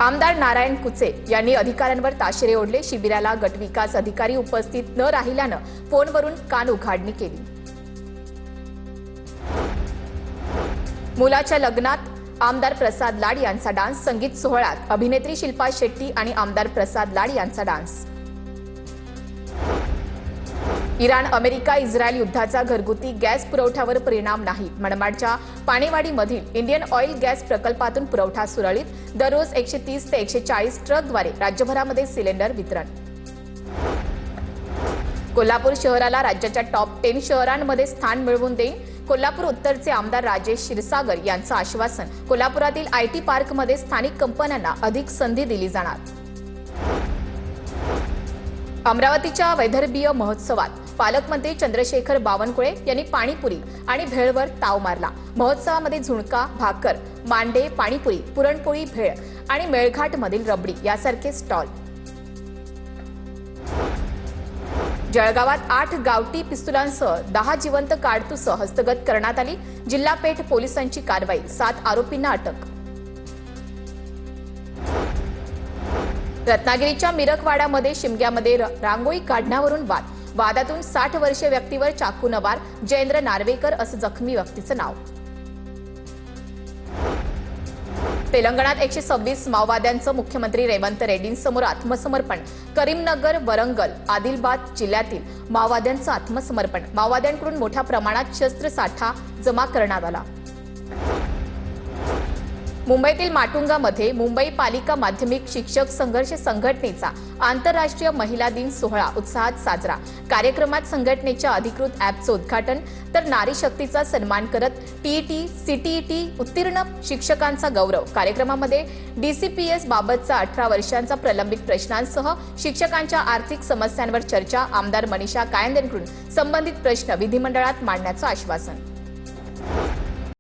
आमदार नारायण कुचे यांनी अधिकाऱ्यांवर ताशेरे ओढले। शिबिराला गटविकास अधिकारी उपस्थित न राहिल्यानं फोनवरून कान उघाडणी केली। मुलाच्या लग्नात आमदार प्रसाद लाड यांचा डान्स। संगीत सोहळ्यात अभिनेत्री शिल्पा शेट्टी आणि आमदार प्रसाद लाड यांचा डान्स। इराण अमेरिका इस्रायल युद्धाचा घरगुती गॅस पुरवठ्यावर परिणाम नाही। मनमाडच्या पाणेवाडीमधील इंडियन ऑइल गॅस प्रकल्पातून पुरवठा सुरळीत। दररोज 130 ते 140 ट्रकद्वारे राज्यभरामध्ये सिलेंडर वितरण। कोल्हापूर शहराला राज्याच्या टॉप 10 शहरांमध्ये स्थान मिळवून देईन, कोल्हापूर उत्तरचे आमदार राजेश क्षीरसागर यांचं आश्वासन। कोल्हापुरातील आयटी पार्कमध्ये स्थानिक कंपन्यांना अधिक संधी दिली जाणार। अमरावतीच्या वैदर्भीय महोत्सवात पालकमंत्री चंद्रशेखर बावनकुळे यांनी पाणीपुरी आणि भेळवर ताव मारला। महोत्सवामध्ये झुणका, भाकर, मांडे, पाणीपुरी, पुरणपोळी, भेळ आणि मेळघाटमधील रबडी यासारखे स्टॉल। जळगावात 8 गावठी पिस्तुलांसह 10 जिवंत काडतुसं हस्तगत करण्यात आली। जिल्हा पेठ पोलिसांची कारवाई, 7 आरोपींना अटक। रत्नागिरीच्या मिरकवाड्यामध्ये शिमग्यामध्ये रांगोळी काढण्यावरून वादातून 60 वर्षीय व्यक्तीवर चाकूने वार। जयेंद्र नार्वेकर असं जखमी व्यक्तीचं नाव। तेलंगणात 126 माओवाद्यांचं मुख्यमंत्री रेवंत रेड्डींसमोर आत्मसमर्पण। करीमनगर, वरंगल, आदिलाबाद जिल्ह्यातील माओवाद्यांचं आत्मसमर्पण। माओवाद्यांकडून मोठ्या प्रमाणात शस्त्रसाठा जमा करण्यात आला। मुंबईतील माटुंगामध्ये मुंबई पालिका माध्यमिक शिक्षक संघर्ष संघटनेचा आंतरराष्ट्रीय महिला दिन सोहळा उत्साहात साजरा। कार्यक्रमात संघटनेच्या अधिकृत ॲपचं उद्घाटन तर नारी शक्तीचा सन्मान करत टीईटी, सीटीईटी उत्तीर्ण शिक्षकांचा गौरव। कार्यक्रमामध्ये डीसीपीएस बाबतचा 18 वर्षांचा प्रलंबित प्रश्नांसह शिक्षकांच्या आर्थिक समस्यांवर चर्चा। आमदार मनीषा कायंदेंकडून संबंधित प्रश्न विधिमंडळात मांडण्याचं आश्वासन।